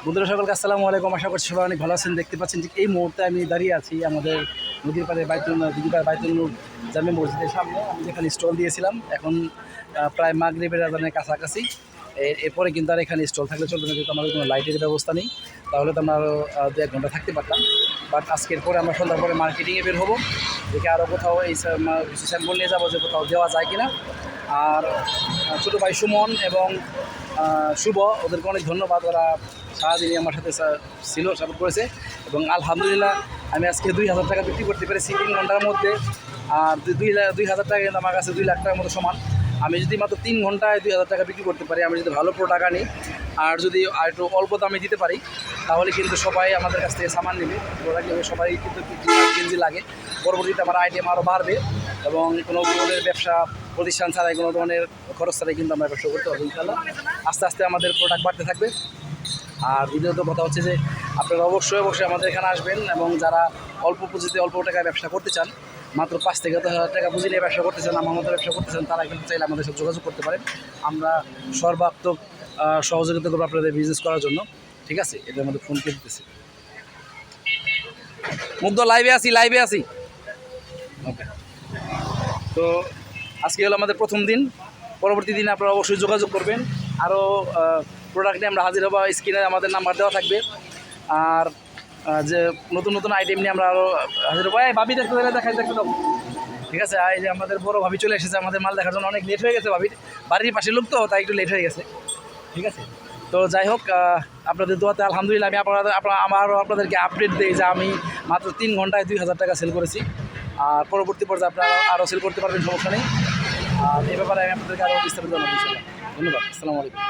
বন্ধুরা সকলকে আসসালামু আলাইকুম। আশা করছি সবাই অনেক ভালো আছেন। দেখতে পাচ্ছেন যে এই মুহূর্তে আমি দাঁড়িয়ে আছি আমাদের নদীর পাড়ে বাইতুল নূর জামে মসজিদের সামনে। আমি যেখানে স্টল দিয়েছিলাম এখন প্রায় মাগরিবের আজানের কাছাকাছি। এরপরে কিন্তু আর এখানে স্টল থাকলে চলবে না, যেহেতু আমাদের কোনো লাইটের ব্যবস্থা নেই। তাহলে তো আমরা আরও 2-1 ঘন্টা থাকতে পারতাম। বাট আজকের পরে আমরা সন্ধ্যার পরে মার্কেটিংয়ে বের হবো, দেখে আরও কোথাও এই কিছু স্যাম্পল নিয়ে যাবো যে কোথাও দেওয়া যায় কিনা। আর ছোটো ভাই সুমন এবং শুভ, ওদেরকে অনেক ধন্যবাদ। ওরা সারাদিনই আমার সাথে ছিল, সাপোর্ট করেছে এবং আলহামদুলিল্লাহ আমি আজকে 2,000 টাকা বিক্রি করতে পেরেছি 3 ঘন্টার মধ্যে। আর 2,000 টাকা কিন্তু আমার কাছে 2 লাখ টাকার মতো সমান। আমি যদি মাত্র 3 ঘন্টায় 2,000 টাকা বিক্রি করতে পারি, আমি যদি ভালো প্রোডাক্ট আনি আর যদি আর একটু অল্প দামে দিতে পারি, তাহলে কিন্তু সবাই আমাদের কাছ থেকে সামান নেবে, প্রোডাক্ট নেবে। সবাই কিন্তু গেঞ্জি লাগে। পরবর্তীতে আমার আইটেম আরও বাড়বে এবং কোনো ধরনের ব্যবসা প্রতিষ্ঠান ছাড়াই, কোনো ধরনের খরচ ছাড়াই কিন্তু আমরা ব্যবসা করতে পারবো ইনশাআল্লাহ। আস্তে আস্তে আমাদের প্রোডাক্ট বাড়তে থাকবে। আর দ্বিতীয়ত কথা হচ্ছে যে আপনারা অবশ্যই আমাদের এখানে আসবেন এবং যারা অল্প পুঁজিতে অল্প টাকায় ব্যবসা করতে চান, মাত্র 5 থেকে 10,000 টাকা পুঁজি নিয়ে ব্যবসা করতে চান, আমার মতো ব্যবসা করতে চান, তারা কিন্তু চাইলে আমাদের সাথে যোগাযোগ করতে পারেন। আমরা সর্বাত্মক সহযোগিতা করবো আপনাদের বিজনেস করার জন্য। ঠিক আছে, এটা আমাদের ফোন পে দিতেছি। মুগ্ধ লাইভে আসি। ওকে, তো আজকে হলো আমাদের প্রথম দিন। পরবর্তী দিনে আপনারা অবশ্যই যোগাযোগ করবেন। আরও প্রোডাক্ট নিয়ে আমরা হাজির হবো। স্ক্রিনে আমাদের নাম্বার দেওয়া থাকবে। আর যে নতুন নতুন আইটেম নিয়ে আমরা আরও হাজির হবো। ভাবি দেখতে দাও। ঠিক আছে, এই যে আমাদের বড় ভাবি চলে এসেছে আমাদের মাল দেখার জন্য। অনেক লেট হয়ে গেছে, ভাবির বাড়ির পাশে লোক তো, তাই একটু লেট হয়ে গেছে। ঠিক আছে, তো যাই হোক, আপনাদের দোয়াতে আলহামদুলিল্লাহ আমি আমারও আপনাদেরকে আপডেট দিই যে আমি মাত্র 3 ঘন্টায় 2,000 টাকা সেল করেছি। আর পরবর্তী পর্যায়ে আপনারা আরও সেল করতে পারবেন, সমস্যা নেই। আর এই ব্যাপারে আমি আপনাদেরকে আরও বিস্তারিত জানাবো ইনশাআল্লাহ। ধন্যবাদ, আসসালামু আলাইকুম।